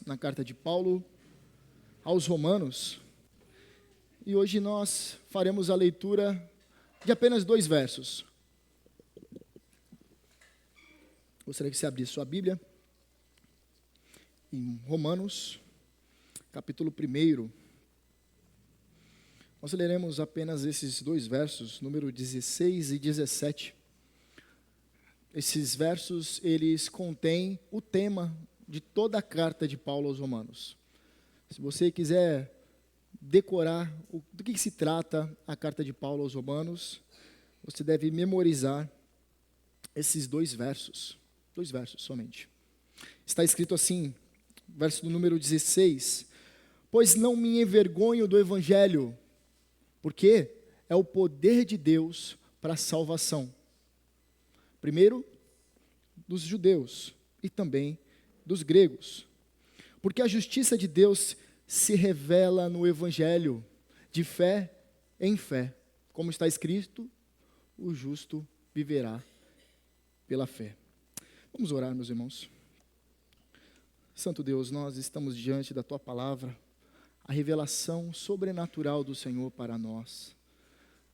Na carta de Paulo aos Romanos, e hoje nós faremos a leitura de apenas 2 versos. Gostaria que você abrisse sua Bíblia em Romanos, capítulo 1. Nós leremos apenas esses 2 versos, número 16 e 17. Esses versos, eles contêm o tema de toda a carta de Paulo aos Romanos. Se você quiser decorar do que se trata a carta de Paulo aos Romanos, você deve memorizar esses 2 versos. 2 versos somente. Está escrito assim, verso do número 16: Pois não me envergonho do Evangelho, porque é o poder de Deus para a salvação. Primeiro, dos judeus e também dos gregos. Porque a justiça de Deus se revela no Evangelho, de fé em fé. Como está escrito, o justo viverá pela fé. Vamos orar, meus irmãos. Santo Deus, nós estamos diante da Tua palavra, a revelação sobrenatural do Senhor para nós.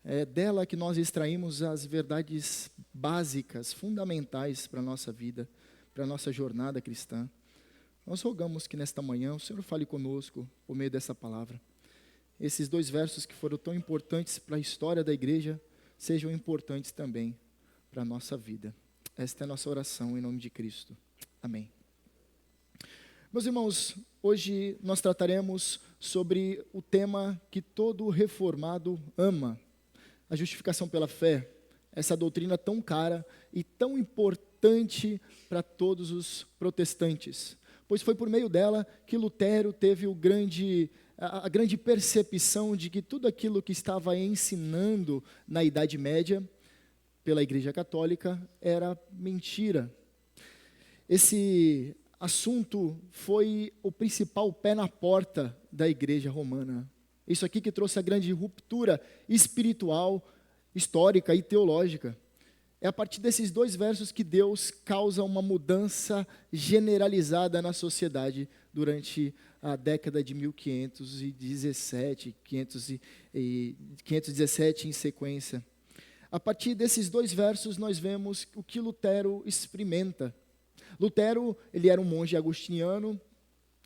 É dela que nós extraímos as verdades básicas, fundamentais para a nossa vida, para a nossa jornada cristã. Nós rogamos que nesta manhã o Senhor fale conosco por meio dessa palavra. Esses 2 versos que foram tão importantes para a história da igreja, sejam importantes também para a nossa vida. Esta é a nossa oração em nome de Cristo. Amém. Meus irmãos, hoje nós trataremos sobre o tema que todo reformado ama, a justificação pela fé. Essa doutrina tão cara e tão importante para todos os protestantes. Pois foi por meio dela que Lutero teve a grande percepção de que tudo aquilo que estava ensinando na Idade Média, pela Igreja Católica, era mentira. Esse assunto foi o principal pé na porta da Igreja Romana. Isso aqui que trouxe a grande ruptura espiritual, histórica e teológica. É a partir desses 2 versos que Deus causa uma mudança generalizada na sociedade durante a década de 1517, 517 em sequência. A partir desses 2 versos nós vemos o que Lutero experimenta. Lutero, ele era um monge agostiniano,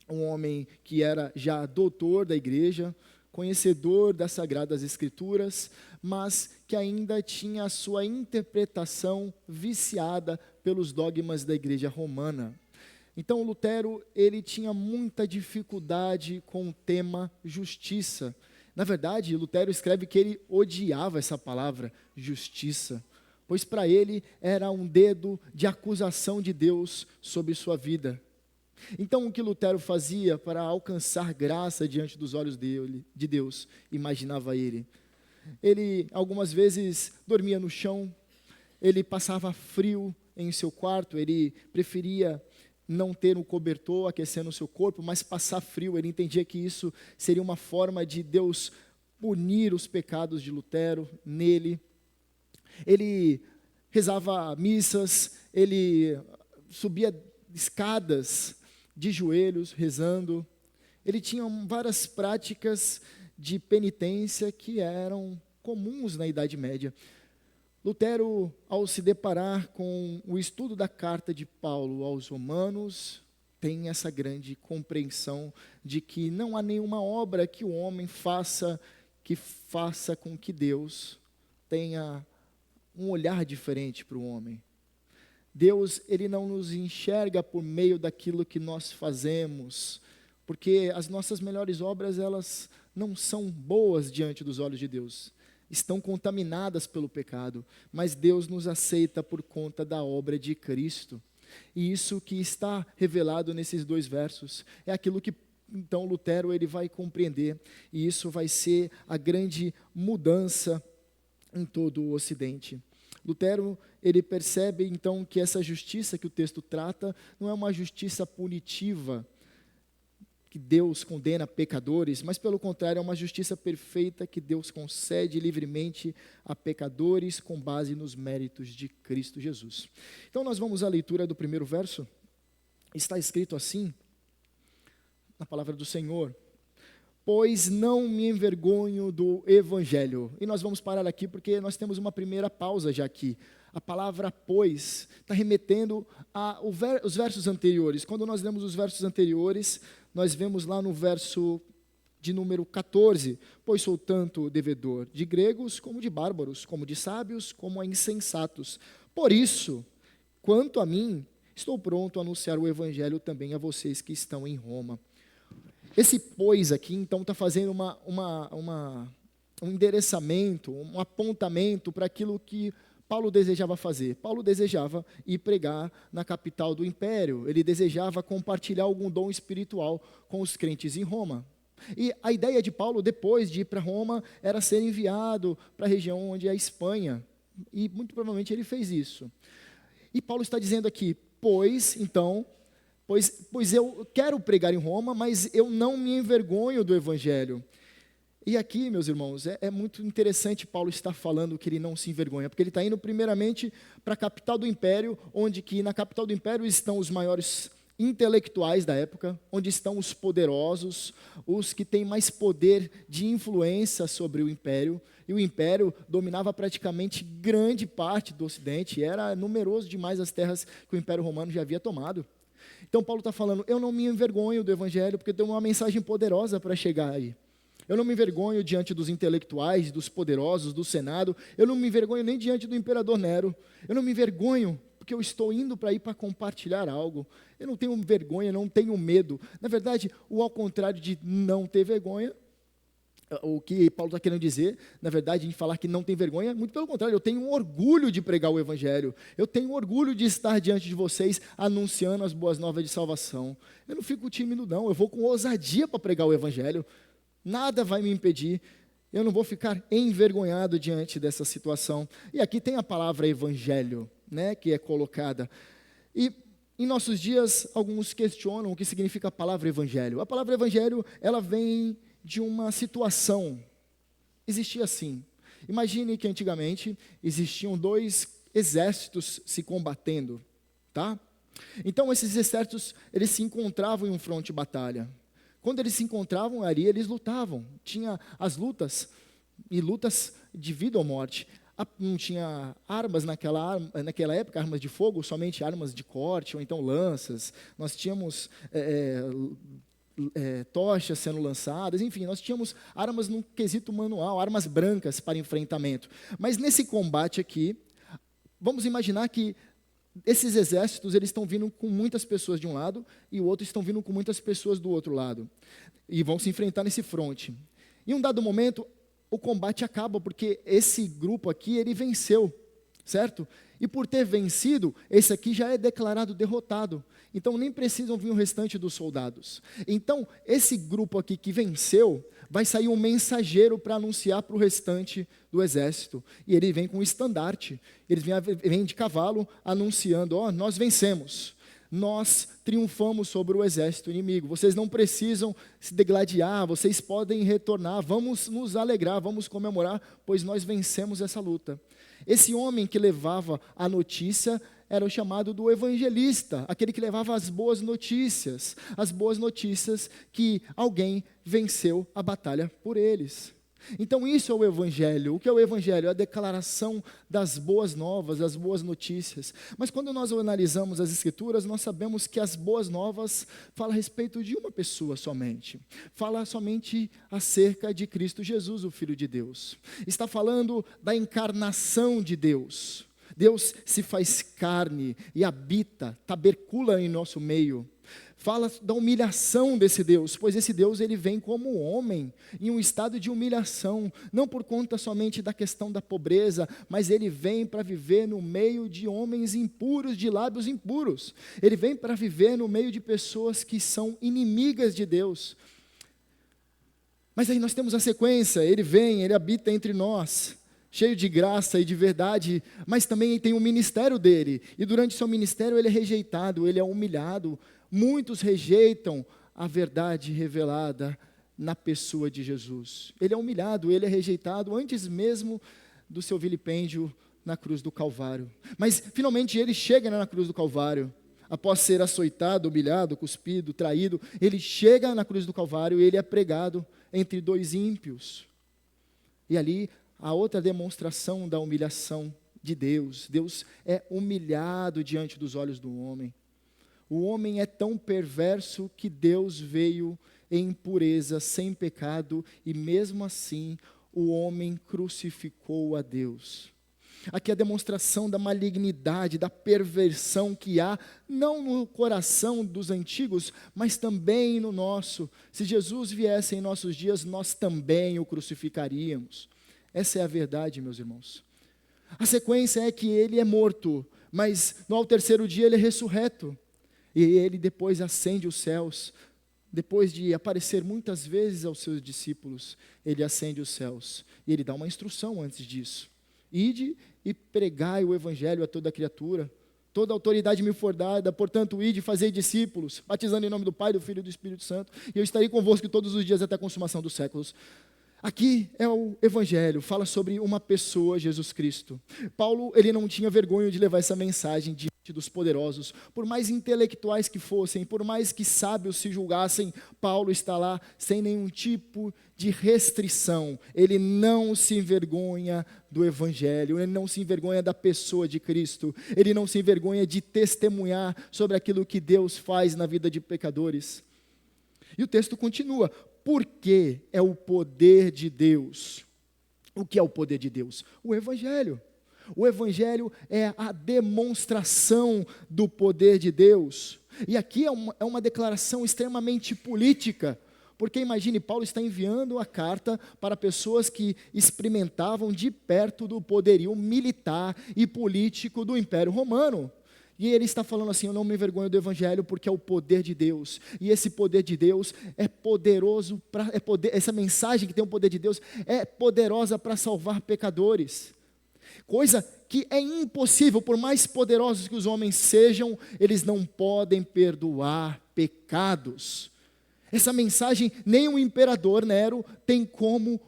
um homem que era já doutor da igreja, conhecedor das Sagradas Escrituras, mas que ainda tinha a sua interpretação viciada pelos dogmas da igreja romana. Então, Lutero, ele tinha muita dificuldade com o tema justiça. Na verdade, Lutero escreve que ele odiava essa palavra, justiça, pois para ele era um dedo de acusação de Deus sobre sua vida. Então, o que Lutero fazia para alcançar graça diante dos olhos de Deus, imaginava ele? Ele, algumas vezes, dormia no chão, ele passava frio em seu quarto, ele preferia não ter um cobertor aquecendo o seu corpo, mas passar frio. Ele entendia que isso seria uma forma de Deus punir os pecados de Lutero nele. Ele rezava missas, ele subia escadas de joelhos, rezando. Ele tinha várias práticas de penitência que eram comuns na Idade Média. Lutero, ao se deparar com o estudo da carta de Paulo aos Romanos, tem essa grande compreensão de que não há nenhuma obra que o homem faça com que Deus tenha um olhar diferente para o homem. Deus, ele não nos enxerga por meio daquilo que nós fazemos, porque as nossas melhores obras, elas não são boas diante dos olhos de Deus, estão contaminadas pelo pecado, mas Deus nos aceita por conta da obra de Cristo. E isso que está revelado nesses 2 versos é aquilo que então Lutero ele vai compreender, e isso vai ser a grande mudança em todo o Ocidente. Lutero, ele percebe então que essa justiça que o texto trata não é uma justiça punitiva, que Deus condena pecadores, mas pelo contrário é uma justiça perfeita que Deus concede livremente a pecadores com base nos méritos de Cristo Jesus. Então nós vamos à leitura do primeiro verso. Está escrito assim: na palavra do Senhor. Pois não me envergonho do Evangelho. E nós vamos parar aqui porque nós temos uma primeira pausa já aqui. A palavra pois está remetendo aos versos anteriores. Quando nós lemos os versos anteriores, nós vemos lá no verso de número 14, pois sou tanto devedor de gregos como de bárbaros, como de sábios, como a insensatos. Por isso, quanto a mim, estou pronto a anunciar o Evangelho também a vocês que estão em Roma. Esse pois aqui, então, está fazendo um endereçamento, um apontamento para aquilo que Paulo desejava fazer. Paulo desejava ir pregar na capital do império. Ele desejava compartilhar algum dom espiritual com os crentes em Roma. E a ideia de Paulo, depois de ir para Roma, era ser enviado para a região onde é a Espanha. E muito provavelmente ele fez isso. E Paulo está dizendo aqui, pois eu quero pregar em Roma, mas eu não me envergonho do Evangelho. E aqui, meus irmãos, é muito interessante Paulo estar falando que ele não se envergonha, porque ele está indo primeiramente para a capital do império, onde que na capital do império estão os maiores intelectuais da época, onde estão os poderosos, os que têm mais poder de influência sobre o império, e o império dominava praticamente grande parte do Ocidente, e era numeroso demais as terras que o Império Romano já havia tomado. Então Paulo está falando, eu não me envergonho do Evangelho, porque tem uma mensagem poderosa para chegar aí. Eu não me envergonho diante dos intelectuais, dos poderosos, do Senado. Eu não me envergonho nem diante do imperador Nero. Eu não me envergonho porque eu estou indo para ir para compartilhar algo. Eu não tenho vergonha, não tenho medo. Na verdade, ao contrário de não ter vergonha, o que Paulo está querendo dizer, na verdade, em falar que não tem vergonha, muito pelo contrário, eu tenho um orgulho de pregar o Evangelho. Eu tenho orgulho de estar diante de vocês anunciando as boas novas de salvação. Eu não fico tímido, não. Eu vou com ousadia para pregar o Evangelho. Nada vai me impedir, eu não vou ficar envergonhado diante dessa situação. E aqui tem a palavra evangelho, né, que é colocada. E em nossos dias, alguns questionam o que significa a palavra evangelho. A palavra evangelho, ela vem de uma situação. Existia assim. Imagine que antigamente existiam 2 exércitos se combatendo, tá? Então esses exércitos, eles se encontravam em um fronte de batalha. Quando eles se encontravam ali, eles lutavam. Tinha as lutas, e lutas de vida ou morte. Não tinha armas naquela época, armas de fogo, somente armas de corte, ou então lanças. Nós tínhamos tochas sendo lançadas, enfim, nós tínhamos armas no quesito manual, armas brancas para enfrentamento. Mas nesse combate aqui, vamos imaginar que esses exércitos, eles estão vindo com muitas pessoas de um lado e o outro estão vindo com muitas pessoas do outro lado. E vão se enfrentar nesse fronte. Em um dado momento, o combate acaba porque esse grupo aqui, ele venceu, certo? E por ter vencido, esse aqui já é declarado derrotado. Então nem precisam vir o restante dos soldados. Então, esse grupo aqui que venceu, vai sair um mensageiro para anunciar para o restante do exército. E ele vem com um estandarte. Eles vêm de cavalo anunciando, nós vencemos. Nós triunfamos sobre o exército inimigo. Vocês não precisam se degladiar, vocês podem retornar. Vamos nos alegrar, vamos comemorar, pois nós vencemos essa luta. Esse homem que levava a notícia era o chamado do evangelista, aquele que levava as boas notícias que alguém venceu a batalha por eles. Então isso é o Evangelho. O que é o Evangelho? É a declaração das boas novas, das boas notícias. Mas quando nós analisamos as Escrituras, nós sabemos que as boas novas falam a respeito de uma pessoa somente. Fala somente acerca de Cristo Jesus, o Filho de Deus. Está falando da encarnação de Deus. Deus se faz carne e habita, tabercula em nosso meio. Fala da humilhação desse Deus, pois esse Deus ele vem como homem, em um estado de humilhação, não por conta somente da questão da pobreza, mas ele vem para viver no meio de homens impuros, de lábios impuros. Ele vem para viver no meio de pessoas que são inimigas de Deus. Mas aí nós temos a sequência, ele vem, ele habita entre nós, cheio de graça e de verdade, mas também tem o ministério dele, e durante seu ministério ele é rejeitado, ele é humilhado. Muitos rejeitam a verdade revelada na pessoa de Jesus. Ele é humilhado, ele é rejeitado antes mesmo do seu vilipêndio na cruz do Calvário. Mas finalmente ele chega na cruz do Calvário. após ser açoitado, humilhado, cuspido, traído, ele chega na cruz do Calvário e ele é pregado entre dois ímpios. E ali, a outra demonstração da humilhação de Deus. Deus é humilhado diante dos olhos do homem. O homem é tão perverso que Deus veio em pureza, sem pecado, e mesmo assim o homem crucificou a Deus. Aqui é a demonstração da malignidade, da perversão que há, não no coração dos antigos, mas também no nosso. Se Jesus viesse em nossos dias, nós também o crucificaríamos. Essa é a verdade, meus irmãos. A sequência é que ele é morto, mas ao terceiro dia ele é ressurreto. E ele depois ascende os céus. Depois de aparecer muitas vezes aos seus discípulos, ele ascende os céus. E ele dá uma instrução antes disso. Ide e pregai o evangelho a toda criatura. Toda autoridade me for dada, portanto, ide e fazei discípulos, batizando em nome do Pai, do Filho e do Espírito Santo. E eu estarei convosco todos os dias até a consumação dos séculos. Aqui é o Evangelho, fala sobre uma pessoa, Jesus Cristo. Paulo, ele não tinha vergonha de levar essa mensagem diante dos poderosos. Por mais intelectuais que fossem, por mais que sábios se julgassem, Paulo está lá sem nenhum tipo de restrição. Ele não se envergonha do Evangelho, ele não se envergonha da pessoa de Cristo, ele não se envergonha de testemunhar sobre aquilo que Deus faz na vida de pecadores. E o texto continua. Porque é o poder de Deus. O que é o poder de Deus? O Evangelho. O Evangelho é a demonstração do poder de Deus. E aqui é uma declaração extremamente política, porque imagine, Paulo está enviando a carta para pessoas que experimentavam de perto do poderio militar e político do Império Romano. E ele está falando assim, eu não me envergonho do Evangelho porque é o poder de Deus. E esse poder de Deus é poderoso, essa mensagem que tem o poder de Deus é poderosa para salvar pecadores. Coisa que é impossível, por mais poderosos que os homens sejam, eles não podem perdoar pecados. Essa mensagem nem o imperador Nero tem como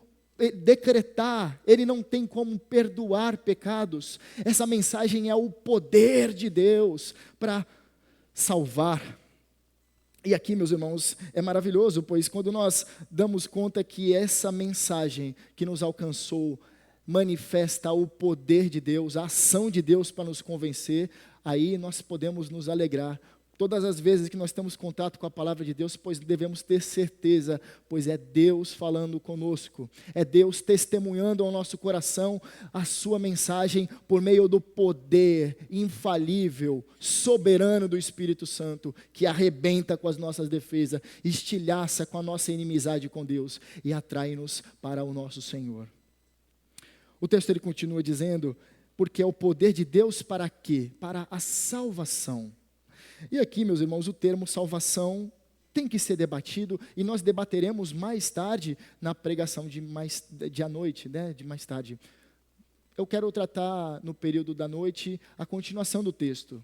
decretar, ele não tem como perdoar pecados. Essa mensagem é o poder de Deus para salvar. E aqui, meus irmãos, é maravilhoso, pois quando nós damos conta que essa mensagem que nos alcançou manifesta o poder de Deus, a ação de Deus para nos convencer, aí nós podemos nos alegrar. Todas as vezes que nós temos contato com a palavra de Deus, pois devemos ter certeza, pois é Deus falando conosco, é Deus testemunhando ao nosso coração a sua mensagem por meio do poder infalível, soberano do Espírito Santo, que arrebenta com as nossas defesas, estilhaça com a nossa inimizade com Deus e atrai-nos para o nosso Senhor. O texto ele continua dizendo, porque é o poder de Deus para quê? Para a salvação. E aqui, meus irmãos, o termo salvação tem que ser debatido e nós debateremos mais tarde na pregação de à noite, né, de mais tarde. Eu quero tratar no período da noite a continuação do texto.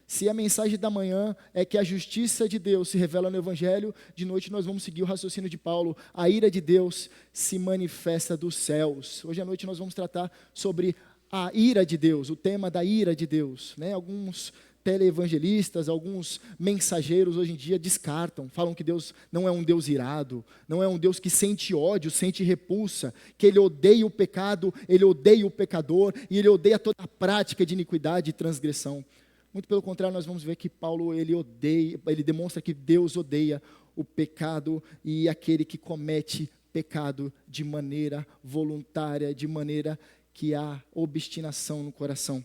Se a mensagem da manhã é que a justiça de Deus se revela no Evangelho, de noite nós vamos seguir o raciocínio de Paulo. A ira de Deus se manifesta dos céus. Hoje à noite nós vamos tratar sobre a ira de Deus, o tema da ira de Deus, né? Alguns teleevangelistas, alguns mensageiros hoje em dia descartam, falam que Deus não é um Deus irado, não é um Deus que sente ódio, sente repulsa, que Ele odeia o pecado, Ele odeia o pecador, e Ele odeia toda a prática de iniquidade e transgressão. Muito pelo contrário, nós vamos ver que Paulo, ele demonstra que Deus odeia o pecado e aquele que comete pecado de maneira voluntária, de maneira que há obstinação no coração.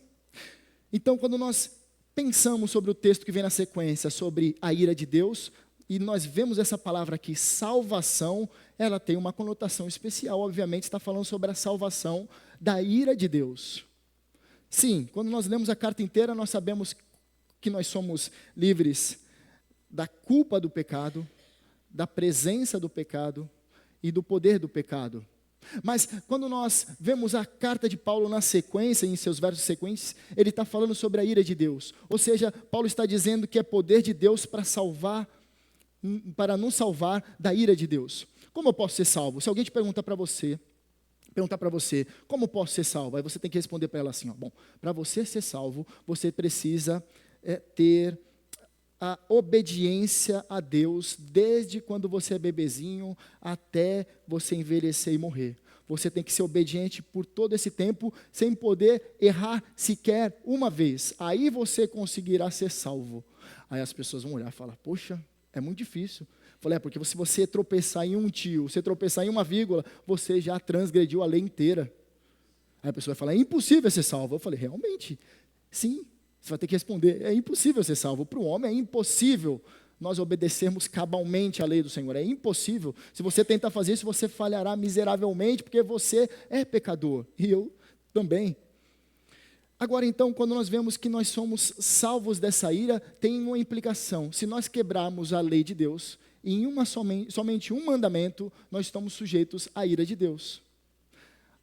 Então, quando nós pensamos sobre o texto que vem na sequência, sobre a ira de Deus, e nós vemos essa palavra aqui, salvação, ela tem uma conotação especial, obviamente está falando sobre a salvação da ira de Deus. Sim, quando nós lemos a carta inteira, nós sabemos que nós somos livres da culpa do pecado, da presença do pecado e do poder do pecado. Mas quando nós vemos a carta de Paulo na sequência, em seus versos sequentes, ele está falando sobre a ira de Deus. Ou seja, Paulo está dizendo que é poder de Deus para nos salvar da ira de Deus. Como eu posso ser salvo? Se alguém te perguntar para você, como posso ser salvo? Aí você tem que responder para ela assim, ó, bom, para você ser salvo, você precisa ter a obediência a Deus desde quando você é bebezinho até você envelhecer e morrer. Você tem que ser obediente por todo esse tempo, sem poder errar sequer uma vez. Aí você conseguirá ser salvo. Aí as pessoas vão olhar e falar, poxa, é muito difícil. Eu falei, porque se você tropeçar em um tio, você tropeçar em uma vírgula, você já transgrediu a lei inteira. Aí a pessoa vai falar, é impossível ser salvo. Eu falei, realmente, sim, você vai ter que responder, é impossível ser salvo. Para o homem é impossível nós obedecermos cabalmente à lei do Senhor. É impossível. Se você tentar fazer isso, você falhará miseravelmente, porque você é pecador. E eu também. Agora, então, quando nós vemos que nós somos salvos dessa ira, tem uma implicação. Se nós quebrarmos a lei de Deus, em somente um mandamento, nós estamos sujeitos à ira de Deus.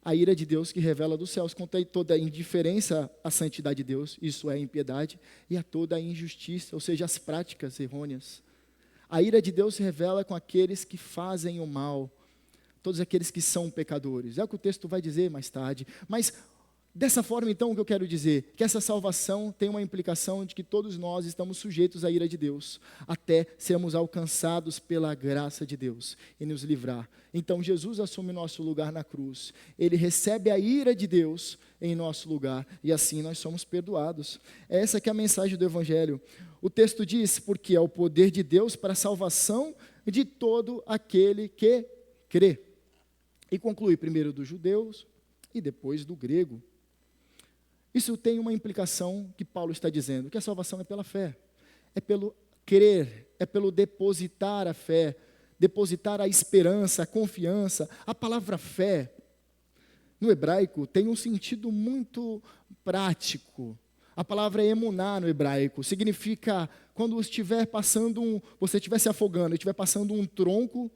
A ira de Deus que revela dos céus contra toda a indiferença à santidade de Deus, isso é impiedade, e a toda a injustiça, ou seja, as práticas errôneas. A ira de Deus se revela com aqueles que fazem o mal, todos aqueles que são pecadores. É o que o texto vai dizer mais tarde. Mas, dessa forma, então, o que eu quero dizer? Que essa salvação tem uma implicação de que todos nós estamos sujeitos à ira de Deus, até sermos alcançados pela graça de Deus e nos livrar. Então, Jesus assume nosso lugar na cruz. Ele recebe a ira de Deus em nosso lugar, e assim nós somos perdoados. Essa que é a mensagem do Evangelho. O texto diz, porque é o poder de Deus para a salvação de todo aquele que crê. E conclui primeiro dos judeus e depois do grego. Isso tem uma implicação que Paulo está dizendo, que a salvação é pela fé, é pelo crer, é pelo depositar a fé, depositar a esperança, a confiança. A palavra fé, no hebraico, tem um sentido muito prático. A palavra emuná no hebraico significa quando você estiver se afogando, estiver passando um tronco,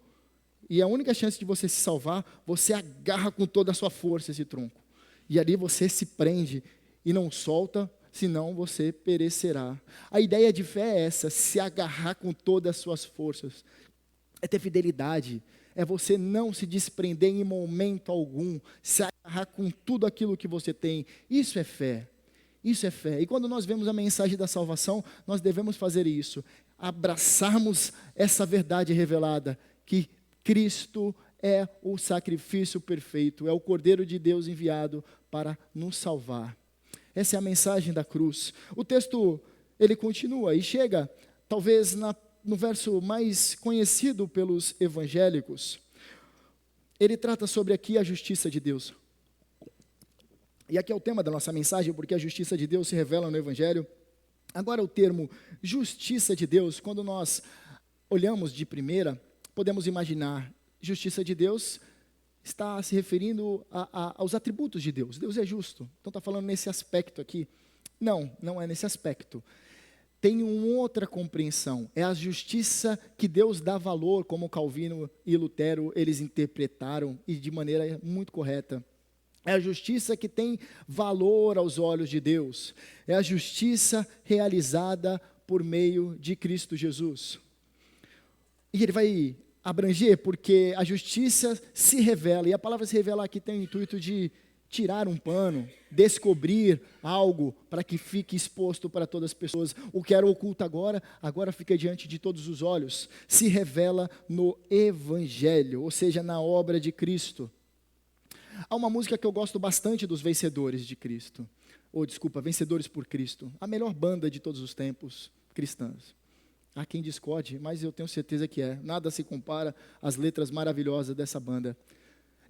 e a única chance de você se salvar, você agarra com toda a sua força esse tronco. E ali você se prende e não solta, senão você perecerá. A ideia de fé é essa, se agarrar com todas as suas forças. É ter fidelidade, é você não se desprender em momento algum, se agarrar com tudo aquilo que você tem. Isso é fé, isso é fé. E quando nós vemos a mensagem da salvação, nós devemos fazer isso, abraçarmos essa verdade revelada, que Cristo é o sacrifício perfeito, é o Cordeiro de Deus enviado para nos salvar. Essa é a mensagem da cruz. O texto, ele continua e chega, talvez no verso mais conhecido pelos evangélicos. Ele trata sobre aqui a justiça de Deus. E aqui é o tema da nossa mensagem, porque a justiça de Deus se revela no Evangelho. Agora, o termo justiça de Deus, quando nós olhamos de primeira, podemos imaginar, justiça de Deus está se referindo aos atributos de Deus. Deus é justo. Então está falando nesse aspecto aqui. Não é nesse aspecto. Tem uma outra compreensão. É a justiça que Deus dá valor, como Calvino e Lutero, eles interpretaram, e de maneira muito correta. É a justiça que tem valor aos olhos de Deus. É a justiça realizada por meio de Cristo Jesus. E ele vai abranger, porque a justiça se revela, e a palavra se revelar aqui tem o intuito de tirar um pano, descobrir algo para que fique exposto para todas as pessoas. O que era oculto agora fica diante de todos os olhos. Se revela no Evangelho, ou seja, na obra de Cristo. Há uma música que eu gosto bastante dos Vencedores de Cristo, Vencedores por Cristo, a melhor banda de todos os tempos cristãs. Há quem discorde, mas eu tenho certeza que é. Nada se compara às letras maravilhosas dessa banda.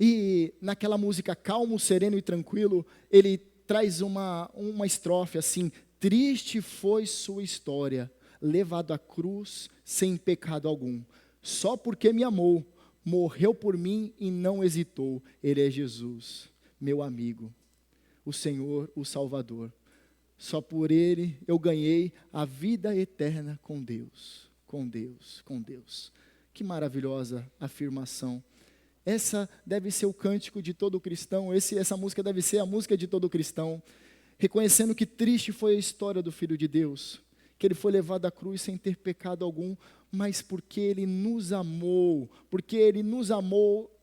E naquela música Calmo, Sereno e Tranquilo, ele traz uma estrofe assim: triste foi sua história, levado à cruz sem pecado algum. Só porque me amou, morreu por mim e não hesitou. Ele é Jesus, meu amigo, o Senhor, o Salvador. Só por Ele eu ganhei a vida eterna com Deus, com Deus, com Deus. Que maravilhosa afirmação. Essa deve ser o cântico de todo cristão, essa música deve ser a música de todo cristão, reconhecendo que triste foi a história do Filho de Deus, que Ele foi levado à cruz sem ter pecado algum, mas porque Ele nos amou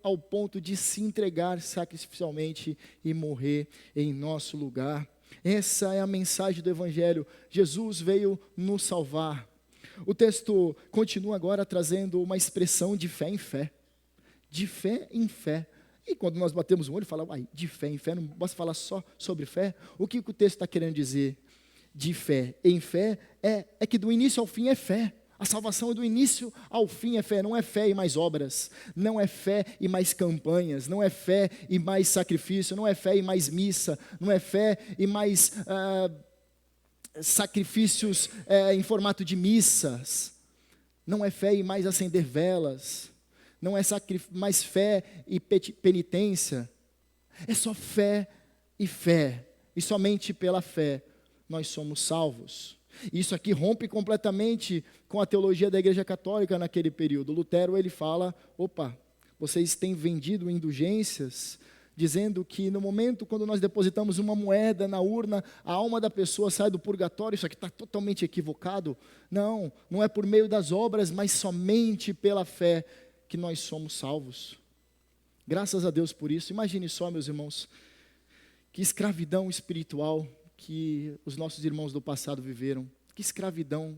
ao ponto de se entregar sacrificialmente e morrer em nosso lugar. Essa é a mensagem do Evangelho. Jesus veio nos salvar. O texto continua agora trazendo uma expressão de fé em fé. De fé em fé. E quando nós batemos o olho, fala, de fé em fé, não posso falar só sobre fé? O que o texto está querendo dizer? De fé em fé é que do início ao fim é fé. A salvação é do início ao fim é fé, não é fé e mais obras, não é fé e mais campanhas, não é fé e mais sacrifício, não é fé e mais missa, não é fé e mais sacrifícios em formato de missas, não é fé e mais acender velas, não é mais fé e penitência, é só fé, e somente pela fé nós somos salvos. Isso aqui rompe completamente com a teologia da Igreja Católica naquele período. Lutero, ele fala, vocês têm vendido indulgências, dizendo que no momento quando nós depositamos uma moeda na urna, a alma da pessoa sai do purgatório. Isso aqui está totalmente equivocado. Não é por meio das obras, mas somente pela fé que nós somos salvos. Graças a Deus por isso. Imagine só, meus irmãos, que escravidão espiritual que os nossos irmãos do passado viveram. Que escravidão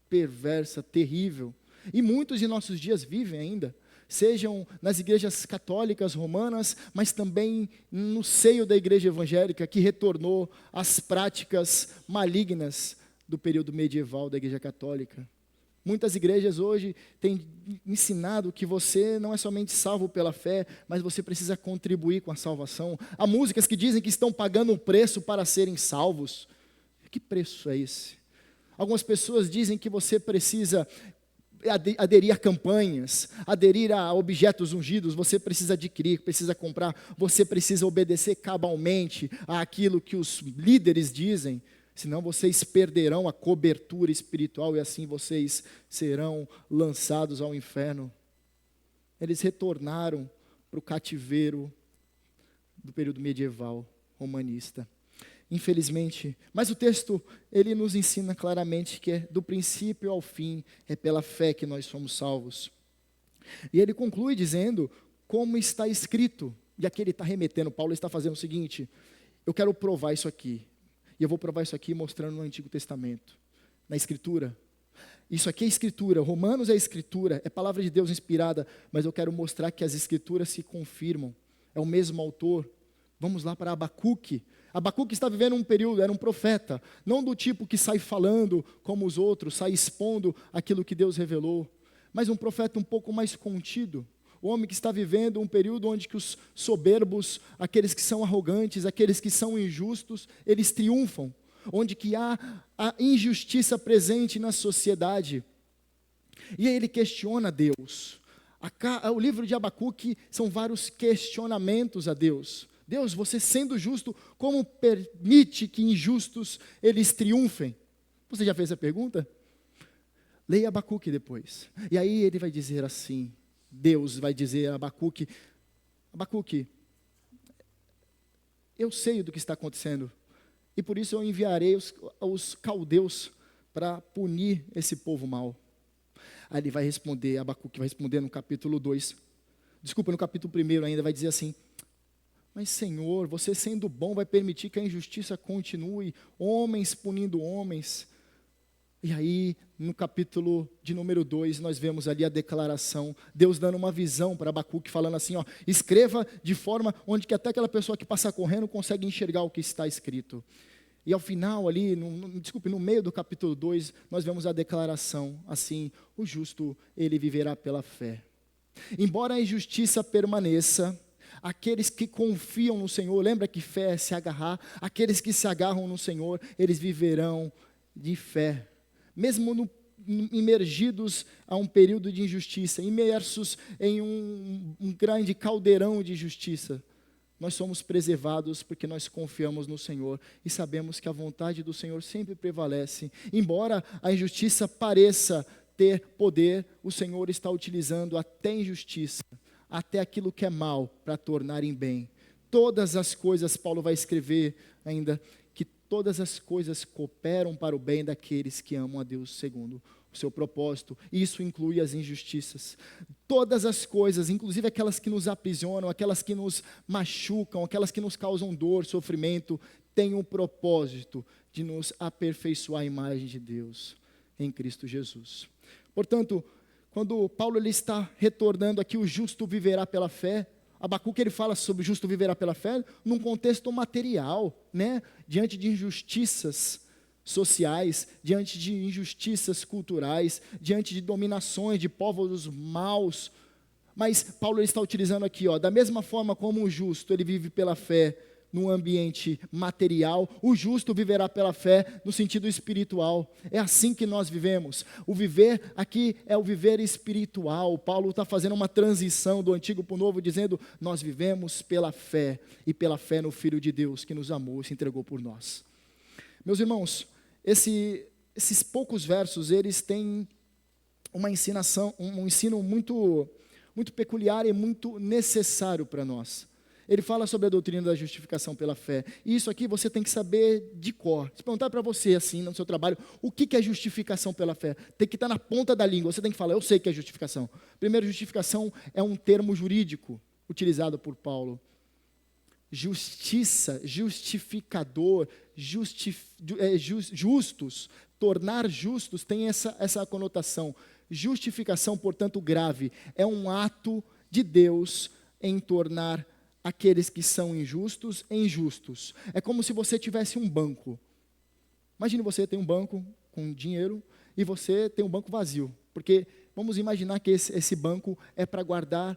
perversa, terrível. E muitos de nossos dias vivem ainda, sejam nas igrejas católicas romanas, mas também no seio da igreja evangélica, que retornou às práticas malignas do período medieval da igreja católica. Muitas igrejas hoje têm ensinado que você não é somente salvo pela fé, mas você precisa contribuir com a salvação. Há músicas que dizem que estão pagando um preço para serem salvos. Que preço é esse? Algumas pessoas dizem que você precisa aderir a campanhas, aderir a objetos ungidos, você precisa adquirir, precisa comprar, você precisa obedecer cabalmente àquilo que os líderes dizem. Senão vocês perderão a cobertura espiritual e assim vocês serão lançados ao inferno. Eles retornaram para o cativeiro do período medieval romanista. Infelizmente, mas o texto, ele nos ensina claramente que do princípio ao fim, é pela fé que nós somos salvos. E ele conclui dizendo, como está escrito, e aqui ele está remetendo, Paulo está fazendo o seguinte, eu quero provar isso aqui. E eu vou provar isso aqui mostrando no Antigo Testamento, na Escritura. Isso aqui é Escritura, Romanos é Escritura, é palavra de Deus inspirada, mas eu quero mostrar que as Escrituras se confirmam. É o mesmo autor. Vamos lá para Abacuque. Abacuque está vivendo um período, era um profeta, não do tipo que sai falando como os outros, sai expondo aquilo que Deus revelou, mas um profeta um pouco mais contido. O homem que está vivendo um período onde que os soberbos, aqueles que são arrogantes, aqueles que são injustos, eles triunfam. Onde que há a injustiça presente na sociedade. E aí ele questiona Deus. O livro de Abacuque são vários questionamentos a Deus. Deus, você sendo justo, como permite que injustos eles triunfem? Você já fez a pergunta? Leia Abacuque depois. E aí ele vai dizer assim, Deus vai dizer a Abacuque, eu sei do que está acontecendo, e por isso eu enviarei os caldeus para punir esse povo mau. Aí ele vai responder, Abacuque vai responder no capítulo 2, no capítulo 1 ainda, vai dizer assim, mas Senhor, você sendo bom vai permitir que a injustiça continue, homens punindo homens. E aí, no capítulo de número 2, nós vemos ali a declaração, Deus dando uma visão para Abacuque, falando assim, escreva de forma onde que até aquela pessoa que passa correndo consegue enxergar o que está escrito. E ao final ali, no meio do capítulo 2, nós vemos a declaração assim, o justo, ele viverá pela fé. Embora a injustiça permaneça, aqueles que confiam no Senhor, lembra que fé é se agarrar, aqueles que se agarram no Senhor, eles viverão de fé. Mesmo imergidos a um período de injustiça, imersos em um grande caldeirão de justiça, nós somos preservados porque nós confiamos no Senhor e sabemos que a vontade do Senhor sempre prevalece. Embora a injustiça pareça ter poder, o Senhor está utilizando até a injustiça, até aquilo que é mal, para tornar em bem. Todas as coisas, Paulo vai escrever ainda, todas as coisas cooperam para o bem daqueles que amam a Deus segundo o seu propósito. Isso inclui as injustiças. Todas as coisas, inclusive aquelas que nos aprisionam, aquelas que nos machucam, aquelas que nos causam dor, sofrimento, têm o propósito de nos aperfeiçoar a imagem de Deus. em Cristo Jesus. Portanto, quando Paulo ele está retornando aqui, o justo viverá pela fé, Abacuque ele fala sobre o justo viverá pela fé num contexto material, né? Diante de injustiças sociais, diante de injustiças culturais, diante de dominações de povos maus. Mas Paulo ele está utilizando aqui, da mesma forma como o justo ele vive pela fé no ambiente material, o justo viverá pela fé no sentido espiritual. É assim que nós vivemos. O viver aqui é o viver espiritual. Paulo está fazendo uma transição do antigo para o novo, dizendo, nós vivemos pela fé, e pela fé no Filho de Deus, que nos amou e se entregou por nós. Meus irmãos, esses poucos versos, eles têm uma ensinação, um ensino muito, muito peculiar e muito necessário para nós. Ele fala sobre a doutrina da justificação pela fé. E isso aqui você tem que saber de cor. Se perguntar para você, assim, no seu trabalho, o que é justificação pela fé? Tem que estar na ponta da língua. Você tem que falar, eu sei que é justificação. Primeiro, justificação é um termo jurídico utilizado por Paulo. Justiça, justificador, justos, tornar justos, tem essa conotação. Justificação, portanto, grave. É um ato de Deus em tornar aqueles que são injustos em justos. É como se você tivesse um banco. Imagine você tem um banco com dinheiro e você tem um banco vazio. Porque vamos imaginar que esse banco é para guardar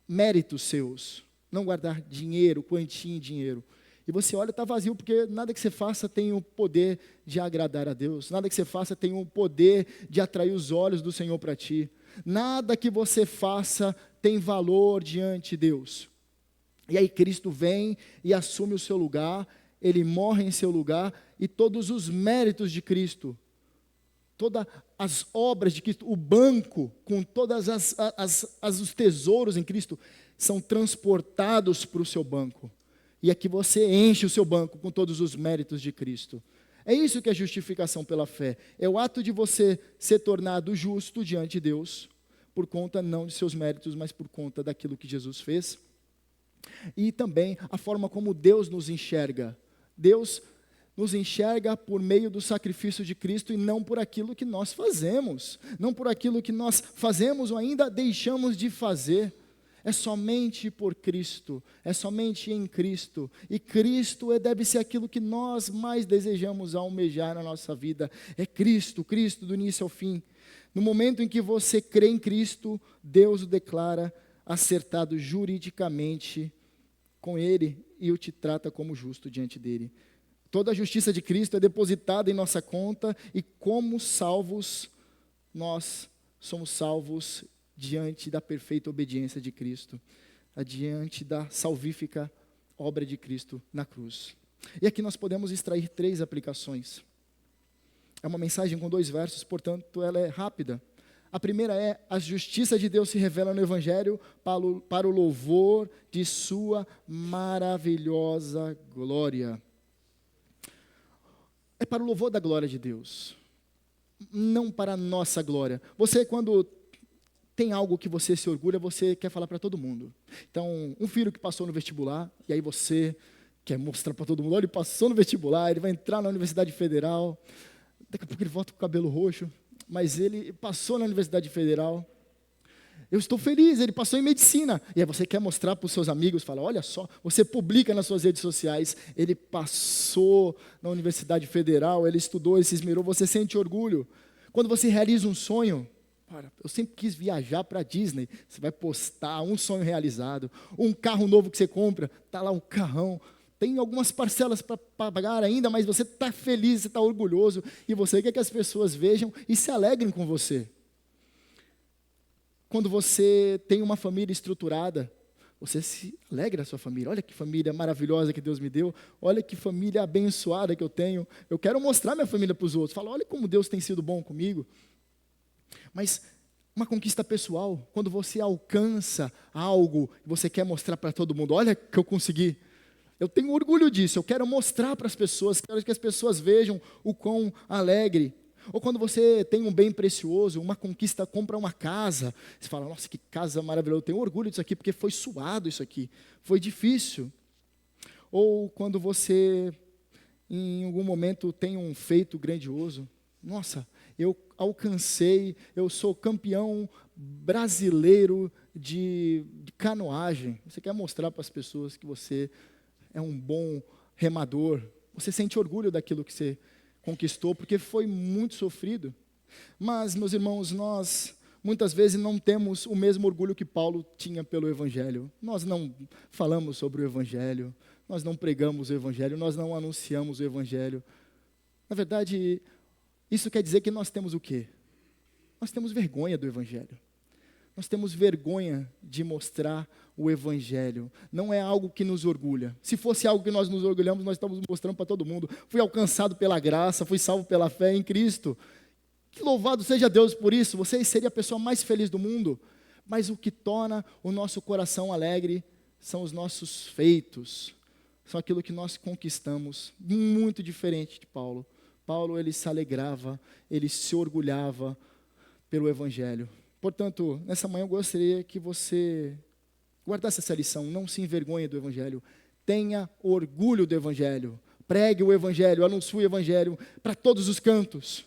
méritos seus, não guardar dinheiro, quantia em dinheiro. E você olha, está vazio, porque nada que você faça tem o poder de agradar a Deus. Nada que você faça tem o poder de atrair os olhos do Senhor para ti. Nada que você faça tem valor diante de Deus. E aí Cristo vem e assume o seu lugar, Ele morre em seu lugar, e todos os méritos de Cristo, todas as obras de Cristo, o banco com todos os tesouros em Cristo, são transportados para o seu banco. E aqui você enche o seu banco com todos os méritos de Cristo. É isso que é justificação pela fé. É o ato de você ser tornado justo diante de Deus, por conta não de seus méritos, mas por conta daquilo que Jesus fez. E também a forma como Deus nos enxerga. Deus nos enxerga por meio do sacrifício de Cristo e não por aquilo que nós fazemos. Não por aquilo que nós fazemos ou ainda deixamos de fazer. É somente por Cristo, é somente em Cristo. E Cristo deve ser aquilo que nós mais desejamos almejar na nossa vida. É Cristo, Cristo do início ao fim. No momento em que você crê em Cristo, Deus o declara acertado juridicamente com Ele e o te trata como justo diante dEle. Toda a justiça de Cristo é depositada em nossa conta e como salvos, nós somos salvos diante da perfeita obediência de Cristo, diante da salvífica obra de Cristo na cruz. E aqui nós podemos extrair 3 aplicações. É uma mensagem com 2 versos, portanto ela é rápida. A primeira é, a justiça de Deus se revela no Evangelho para o louvor de sua maravilhosa glória. É para o louvor da glória de Deus, não para a nossa glória. Você, quando tem algo que você se orgulha, você quer falar para todo mundo. Então, um filho que passou no vestibular, e aí você quer mostrar para todo mundo, olha, ele passou no vestibular, ele vai entrar na Universidade Federal, daqui a pouco ele volta com o cabelo roxo, mas ele passou na Universidade Federal. Eu estou feliz, ele passou em medicina. E aí você quer mostrar para os seus amigos, fala, olha só, você publica nas suas redes sociais, ele passou na Universidade Federal, ele estudou, ele se esmerou, você sente orgulho. Quando você realiza um sonho, eu sempre quis viajar para a Disney, você vai postar um sonho realizado, um carro novo que você compra, está lá um carrão, tem algumas parcelas para pagar ainda, mas você está feliz, você está orgulhoso, e você quer que as pessoas vejam e se alegrem com você. Quando você tem uma família estruturada, você se alegra da sua família. Olha que família maravilhosa que Deus me deu, olha que família abençoada que eu tenho. Eu quero mostrar minha família para os outros. Falo, olha como Deus tem sido bom comigo. Mas uma conquista pessoal, quando você alcança algo, você quer mostrar para todo mundo, olha que eu consegui. Eu tenho orgulho disso, eu quero mostrar para as pessoas, quero que as pessoas vejam o quão alegre. Ou quando você tem um bem precioso, uma conquista, compra uma casa, você fala, nossa, que casa maravilhosa, eu tenho orgulho disso aqui, porque foi suado isso aqui, foi difícil. Ou quando você, em algum momento, tem um feito grandioso, nossa, eu alcancei, eu sou campeão brasileiro de canoagem. Você quer mostrar para as pessoas que você é um bom remador. Você sente orgulho daquilo que você conquistou, porque foi muito sofrido. Mas, meus irmãos, nós muitas vezes não temos o mesmo orgulho que Paulo tinha pelo Evangelho. Nós não falamos sobre o Evangelho, nós não pregamos o Evangelho, nós não anunciamos o Evangelho. Na verdade, isso quer dizer que nós temos o quê? Nós temos vergonha do Evangelho. Nós temos vergonha de mostrar o Evangelho. Não é algo que nos orgulha. Se fosse algo que nós nos orgulhamos, nós estamos mostrando para todo mundo. Fui alcançado pela graça, fui salvo pela fé em Cristo. Que louvado seja Deus por isso. Você seria a pessoa mais feliz do mundo. Mas o que torna o nosso coração alegre são os nossos feitos. São aquilo que nós conquistamos. Muito diferente de Paulo. Paulo, ele se alegrava, ele se orgulhava pelo Evangelho. Portanto, nessa manhã eu gostaria que você guardasse essa lição, não se envergonhe do Evangelho, tenha orgulho do Evangelho, pregue o Evangelho, anuncie o Evangelho para todos os cantos.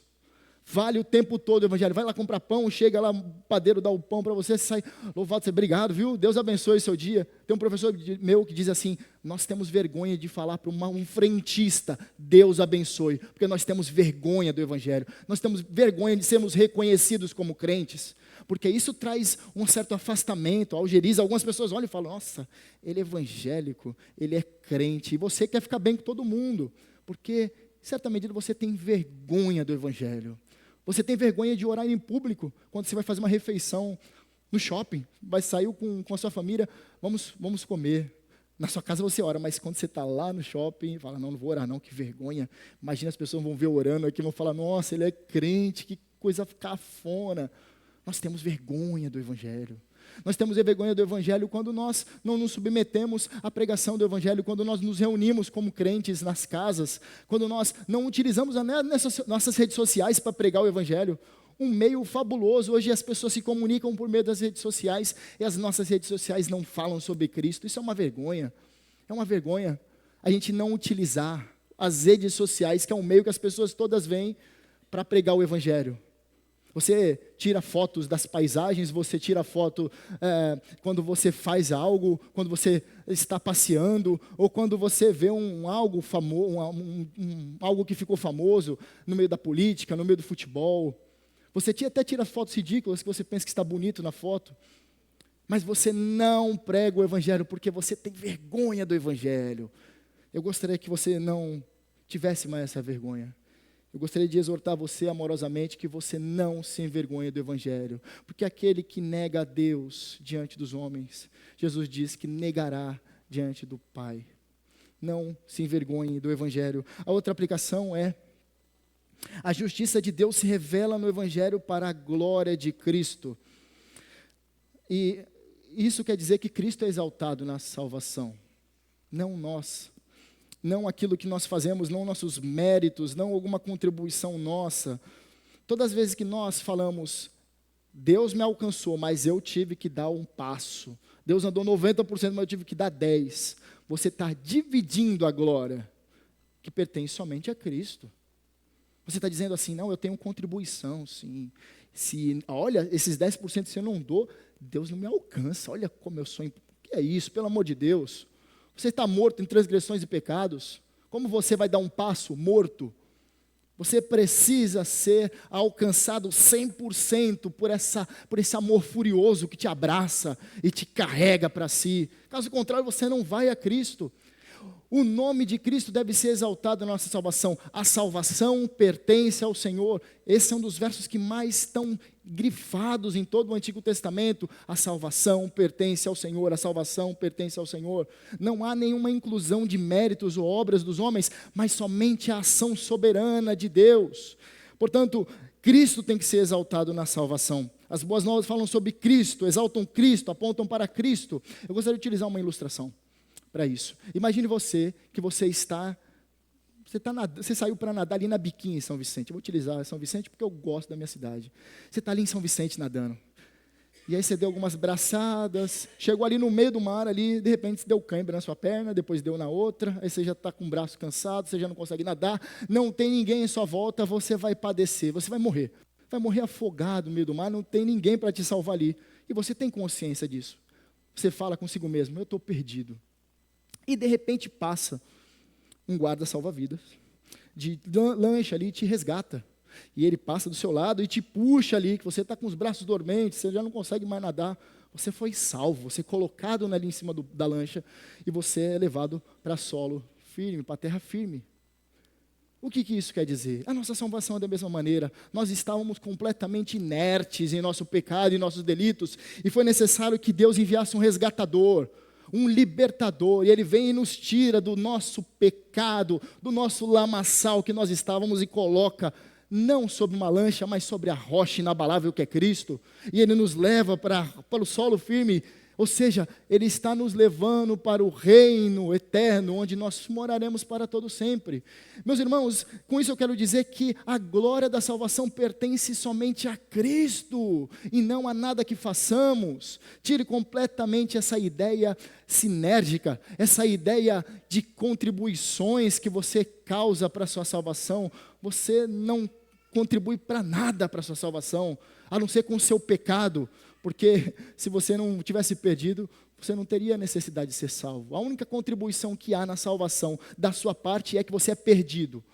Vale o tempo todo o Evangelho. Vai lá comprar pão, chega lá, o padeiro dá o pão para você, sai, louvado seja, obrigado, viu? Deus abençoe o seu dia. Tem um professor meu que diz assim, nós temos vergonha de falar para um frentista, Deus abençoe, porque nós temos vergonha do Evangelho. Nós temos vergonha de sermos reconhecidos como crentes, porque isso traz um certo afastamento, algeriza. Algumas pessoas olham e falam, nossa, ele é evangélico, ele é crente, e você quer ficar bem com todo mundo, porque, em certa medida, você tem vergonha do Evangelho. Você tem vergonha de orar em público, quando você vai fazer uma refeição no shopping, vai sair com a sua família, vamos comer. Na sua casa você ora, mas quando você está lá no shopping, fala, não vou orar não, que vergonha. Imagina as pessoas vão ver orando aqui, vão falar, nossa, ele é crente, que coisa cafona. Nós temos vergonha do Evangelho. Nós temos vergonha do Evangelho quando nós não nos submetemos à pregação do Evangelho, quando nós nos reunimos como crentes nas casas, quando nós não utilizamos nossas redes sociais para pregar o Evangelho. Um meio fabuloso, hoje as pessoas se comunicam por meio das redes sociais e as nossas redes sociais não falam sobre Cristo. Isso é uma vergonha a gente não utilizar as redes sociais, que é um meio que as pessoas todas vêm para pregar o Evangelho. Você tira fotos das paisagens, você tira foto quando você faz algo, quando você está passeando, ou quando você vê algo algo que ficou famoso no meio da política, no meio do futebol. Você até tira fotos ridículas que você pensa que está bonito na foto, mas você não prega o Evangelho porque você tem vergonha do Evangelho. Eu gostaria que você não tivesse mais essa vergonha. Eu gostaria de exortar você amorosamente que você não se envergonhe do Evangelho, porque aquele que nega a Deus diante dos homens, Jesus diz que negará diante do Pai. Não se envergonhe do Evangelho. A outra aplicação é, a justiça de Deus se revela no Evangelho para a glória de Cristo. E isso quer dizer que Cristo é exaltado na salvação, não nós. Não aquilo que nós fazemos, não nossos méritos, não alguma contribuição nossa. Todas as vezes que nós falamos, Deus me alcançou, mas eu tive que dar um passo. Deus andou 90%, mas eu tive que dar 10%. Você está dividindo a glória que pertence somente a Cristo. Você está dizendo assim, não, eu tenho contribuição, sim. Olha, esses 10% se eu não dou, Deus não me alcança. Olha como eu sou. O que é isso, pelo amor de Deus? Você está morto em transgressões e pecados. Como você vai dar um passo morto? Você precisa ser alcançado 100% por esse amor furioso que te abraça e te carrega para si. Caso contrário, você não vai a Cristo. O nome de Cristo deve ser exaltado na nossa salvação. A salvação pertence ao Senhor. Esse é um dos versos que mais estão grifados em todo o Antigo Testamento. A salvação pertence ao Senhor, a salvação pertence ao Senhor. Não há nenhuma inclusão de méritos ou obras dos homens, mas somente a ação soberana de Deus. Portanto, Cristo tem que ser exaltado na salvação. As boas novas falam sobre Cristo, exaltam Cristo, apontam para Cristo. Eu gostaria de utilizar uma ilustração para isso. Imagine que você saiu para nadar ali na Biquinha em São Vicente. Eu vou utilizar São Vicente porque eu gosto da minha cidade. Você está ali em São Vicente nadando. E aí você deu algumas braçadas, chegou ali no meio do mar, ali, de repente você deu cãibra na sua perna, depois deu na outra, aí você já está com o braço cansado, você já não consegue nadar, não tem ninguém em sua volta, você vai padecer, você vai morrer. vai morrer afogado no meio do mar, não tem ninguém para te salvar ali. E você tem consciência disso. Você fala consigo mesmo, eu estou perdido. E de repente passa um guarda salva-vidas, de lancha ali, te resgata. E ele passa do seu lado e te puxa ali, que você está com os braços dormentes, você já não consegue mais nadar. Você foi salvo, você é colocado ali em cima da lancha e você é levado para solo firme, para terra firme. O que isso quer dizer? A nossa salvação é da mesma maneira. Nós estávamos completamente inertes em nosso pecado e nossos delitos, e foi necessário que Deus enviasse um resgatador, um libertador, e Ele vem e nos tira do nosso pecado, do nosso lamaçal que nós estávamos e coloca não sobre uma lancha, mas sobre a rocha inabalável que é Cristo, e Ele nos leva para o solo firme, ou seja, Ele está nos levando para o reino eterno, onde nós moraremos para todo sempre. Meus irmãos, com isso eu quero dizer que a glória da salvação pertence somente a Cristo, e não a nada que façamos. Tire completamente essa ideia sinérgica, essa ideia de contribuições que você causa para a sua salvação. Você não contribui para nada para a sua salvação, a não ser com o seu pecado, porque se você não tivesse perdido, você não teria necessidade de ser salvo. A única contribuição que há na salvação da sua parte é que você é perdido.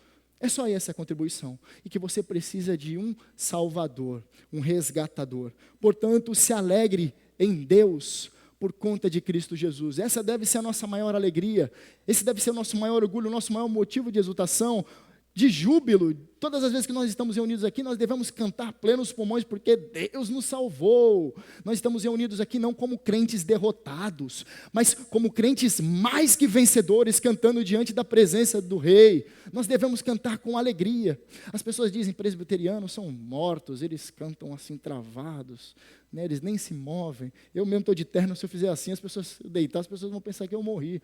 É só essa a contribuição. E que você precisa de um salvador, um resgatador. Portanto, se alegre em Deus por conta de Cristo Jesus. Essa deve ser a nossa maior alegria. Esse deve ser o nosso maior orgulho, o nosso maior motivo de exultação, de júbilo. Todas as vezes que nós estamos reunidos aqui, nós devemos cantar plenos pulmões, porque Deus nos salvou. Nós estamos reunidos aqui não como crentes derrotados, mas como crentes mais que vencedores, cantando diante da presença do Rei. Nós devemos cantar com alegria. As pessoas dizem, presbiterianos são mortos, eles cantam assim travados, né? Eles nem se movem. Eu mesmo estou de terno, se eu fizer assim, as pessoas deitar, as pessoas vão pensar que eu morri.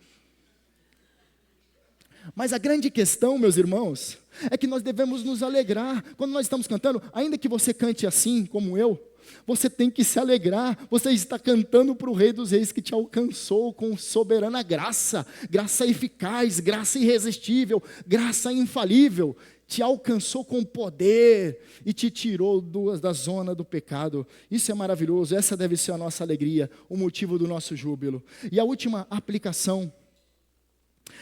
Mas a grande questão, meus irmãos, é que nós devemos nos alegrar. Quando nós estamos cantando, ainda que você cante assim, como eu, você tem que se alegrar. Você está cantando para o Rei dos Reis que te alcançou com soberana graça, graça eficaz, graça irresistível, graça infalível. Te alcançou com poder e te tirou da zona do pecado. Isso é maravilhoso, essa deve ser a nossa alegria, o motivo do nosso júbilo. E a última aplicação: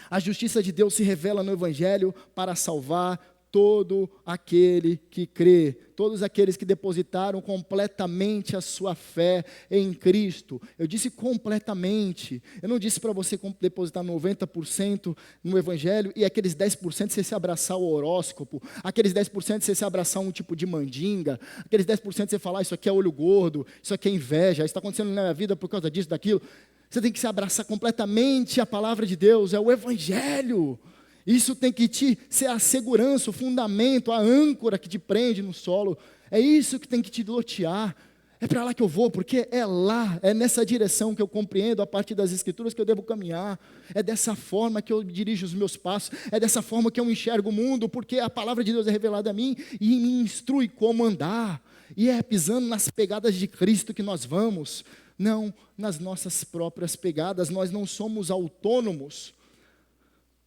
a justiça de Deus se revela no Evangelho para salvar todo aquele que crê, todos aqueles que depositaram completamente a sua fé em Cristo. Eu disse completamente, eu não disse para você depositar 90% no Evangelho e aqueles 10% você se abraçar o horóscopo, aqueles 10% você se abraçar um tipo de mandinga, aqueles 10% você falar isso aqui é olho gordo, isso aqui é inveja, isso está acontecendo na minha vida por causa disso, daquilo. Você tem que se abraçar completamente a palavra de Deus, é o Evangelho. Isso tem que ser a segurança, o fundamento, a âncora que te prende no solo. É isso que tem que te lotear. É para lá que eu vou, porque é lá, é nessa direção que eu compreendo a partir das Escrituras que eu devo caminhar. É dessa forma que eu dirijo os meus passos, é dessa forma que eu enxergo o mundo, porque a palavra de Deus é revelada a mim e me instrui como andar. E é pisando nas pegadas de Cristo que nós vamos, não nas nossas próprias pegadas. Nós não somos autônomos.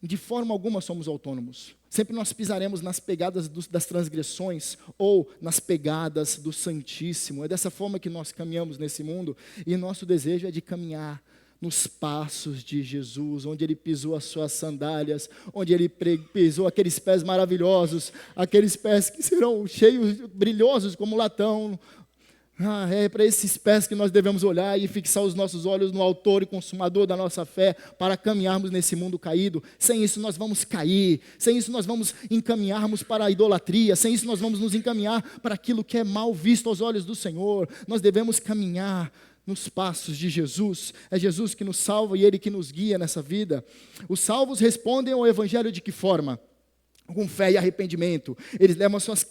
De forma alguma somos autônomos. Sempre nós pisaremos nas pegadas das transgressões ou nas pegadas do Santíssimo. É dessa forma que nós caminhamos nesse mundo, e nosso desejo é de caminhar nos passos de Jesus, onde Ele pisou as suas sandálias, onde Ele pisou aqueles pés maravilhosos, aqueles pés que serão cheios, brilhosos como latão. É para esses pés que nós devemos olhar e fixar os nossos olhos no autor e consumador da nossa fé, para caminharmos nesse mundo caído. Sem isso nós vamos cair, sem isso nós vamos encaminharmos para a idolatria, sem isso nós vamos nos encaminhar para aquilo que é mal visto aos olhos do Senhor. Nós devemos caminhar nos passos de Jesus. É Jesus que nos salva e Ele que nos guia nessa vida. Os salvos respondem ao Evangelho de que forma? Com fé e arrependimento. Eles levam suas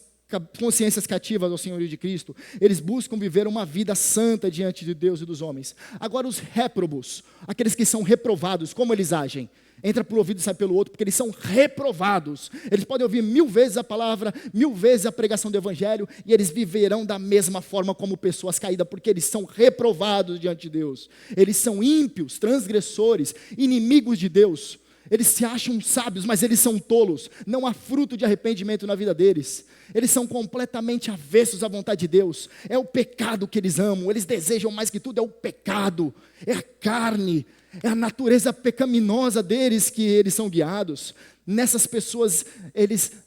consciências cativas ao Senhorio de Cristo. Eles buscam viver uma vida santa diante de Deus e dos homens. Agora os réprobos, aqueles que são reprovados, como eles agem? Entra por um ouvido e sai pelo outro, porque eles são reprovados. Eles podem ouvir 1000 vezes a palavra, 1000 vezes a pregação do Evangelho, e eles viverão da mesma forma como pessoas caídas, porque eles são reprovados diante de Deus. Eles são ímpios, transgressores, inimigos de Deus. Eles se acham sábios, mas eles são tolos. Não há fruto de arrependimento na vida deles. Eles são completamente avessos à vontade de Deus. É o pecado que eles amam. Eles desejam mais que tudo, é o pecado. É a carne. É a natureza pecaminosa deles que eles são guiados. Nessas pessoas,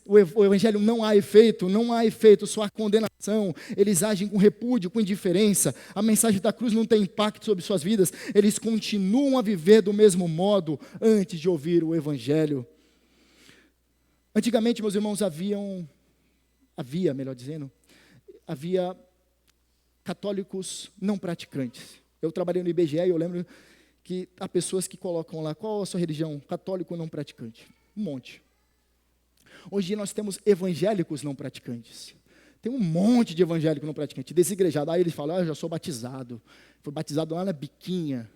o evangelho não há efeito, só há condenação. Eles agem com repúdio, com indiferença. A mensagem da cruz não tem impacto sobre suas vidas. Eles continuam a viver do mesmo modo antes de ouvir o evangelho. Antigamente, meus irmãos, havia católicos não praticantes. Eu trabalhei no IBGE e eu lembro que há pessoas que colocam lá, qual a sua religião? Católico não praticante. Um monte. Hoje nós temos evangélicos não praticantes. Tem um monte de evangélico não praticante, desigrejado. Aí eles falam, eu já sou batizado. Fui batizado lá na Biquinha.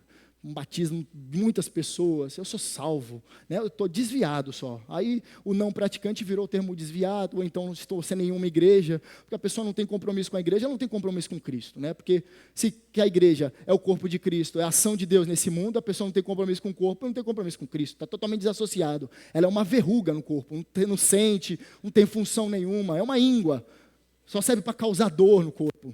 Um batismo de muitas pessoas. Eu sou salvo. Né? Eu estou desviado só. Aí o não praticante virou o termo desviado, ou então não estou sem nenhuma igreja. Porque a pessoa não tem compromisso com a igreja, ela não tem compromisso com Cristo. Né? Porque se que a igreja é o corpo de Cristo, é a ação de Deus nesse mundo, a pessoa não tem compromisso com o corpo, não tem compromisso com Cristo. Está totalmente desassociado. Ela é uma verruga no corpo, não sente, não tem função nenhuma. É uma íngua. Só serve para causar dor no corpo.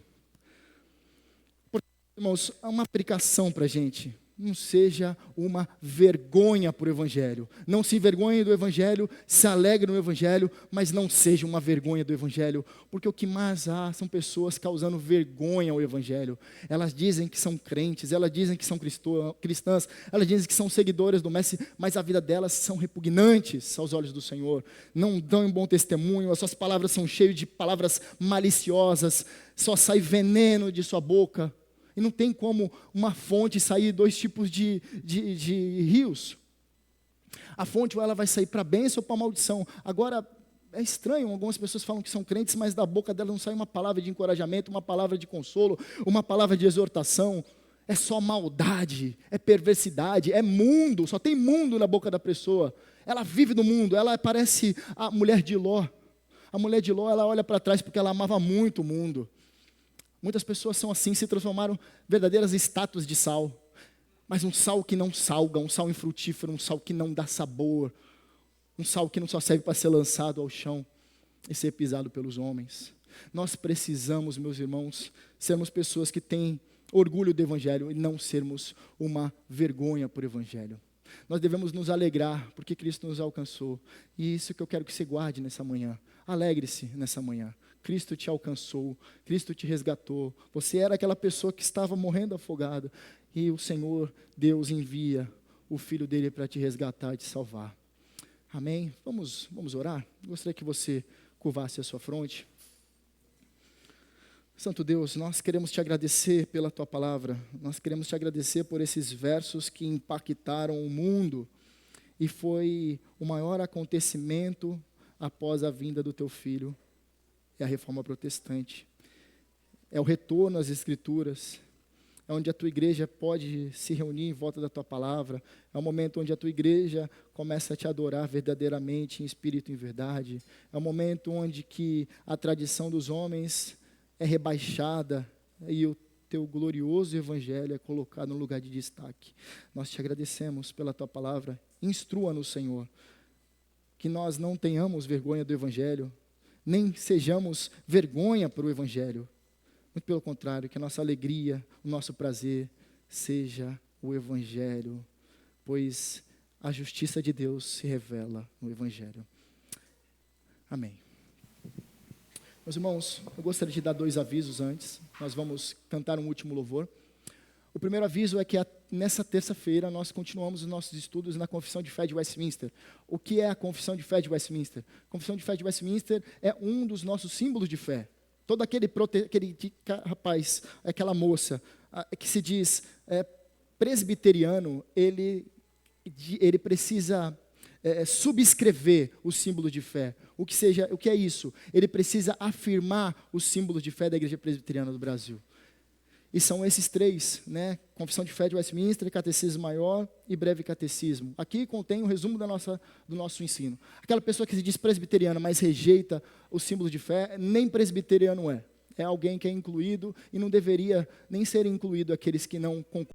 Portanto, irmãos, há uma aplicação para a gente. Não seja uma vergonha para o Evangelho. Não se envergonhe do Evangelho, se alegre no Evangelho, mas não seja uma vergonha do Evangelho, porque o que mais há são pessoas causando vergonha ao Evangelho. Elas dizem que são crentes, elas dizem que são cristãs, elas dizem que são seguidoras do Mestre, mas a vida delas são repugnantes aos olhos do Senhor. Não dão um bom testemunho, as suas palavras são cheias de palavras maliciosas, só sai veneno de sua boca. E não tem como uma fonte sair dois tipos de rios. A fonte ou ela vai sair para a bênção ou para a maldição. Agora, é estranho, algumas pessoas falam que são crentes, mas da boca delas não sai uma palavra de encorajamento, uma palavra de consolo, uma palavra de exortação. É só maldade, é perversidade, é mundo, só tem mundo na boca da pessoa. Ela vive do mundo, ela parece a mulher de Ló. A mulher de Ló, ela olha para trás porque ela amava muito o mundo. Muitas pessoas são assim, se transformaram em verdadeiras estátuas de sal. Mas um sal que não salga, um sal infrutífero, um sal que não dá sabor. Um sal que não só serve para ser lançado ao chão e ser pisado pelos homens. Nós precisamos, meus irmãos, sermos pessoas que têm orgulho do Evangelho e não sermos uma vergonha por Evangelho. Nós devemos nos alegrar porque Cristo nos alcançou. E isso que eu quero que você guarde nessa manhã. Alegre-se nessa manhã. Cristo te alcançou, Cristo te resgatou. Você era aquela pessoa que estava morrendo afogada. E o Senhor, Deus, envia o Filho dele para te resgatar e te salvar. Amém? Vamos orar? Gostaria que você curvasse a sua fronte. Santo Deus, nós queremos te agradecer pela tua palavra. Nós queremos te agradecer por esses versos que impactaram o mundo. E foi o maior acontecimento após a vinda do teu Filho. É a reforma protestante, é o retorno às Escrituras, é onde a tua igreja pode se reunir em volta da tua palavra, é o momento onde a tua igreja começa a te adorar verdadeiramente, em espírito e em verdade, é o momento onde que a tradição dos homens é rebaixada e o teu glorioso evangelho é colocado no lugar de destaque. Nós te agradecemos pela tua palavra, instrua-nos, Senhor, que nós não tenhamos vergonha do evangelho, nem sejamos vergonha para o Evangelho. Muito pelo contrário, que a nossa alegria, o nosso prazer seja o Evangelho, pois a justiça de Deus se revela no Evangelho. Amém. Meus irmãos, eu gostaria de dar 2 avisos antes. Nós vamos cantar um último louvor. O primeiro aviso é que nessa terça-feira nós continuamos os nossos estudos na Confissão de Fé de Westminster. O que é a Confissão de Fé de Westminster? A Confissão de Fé de Westminster é um dos nossos símbolos de fé. Todo aquele rapaz, aquela moça que se diz presbiteriano, ele precisa subscrever os símbolos de fé. O que é isso? Ele precisa afirmar os símbolos de fé da Igreja Presbiteriana do Brasil. E são esses 3, né? Confissão de Fé de Westminster, Catecismo Maior e Breve Catecismo. Aqui contém o resumo do nosso ensino. Aquela pessoa que se diz presbiteriana, mas rejeita o símbolo de fé, nem presbiteriano é. É alguém que é incluído e não deveria nem ser incluído aqueles que não concordam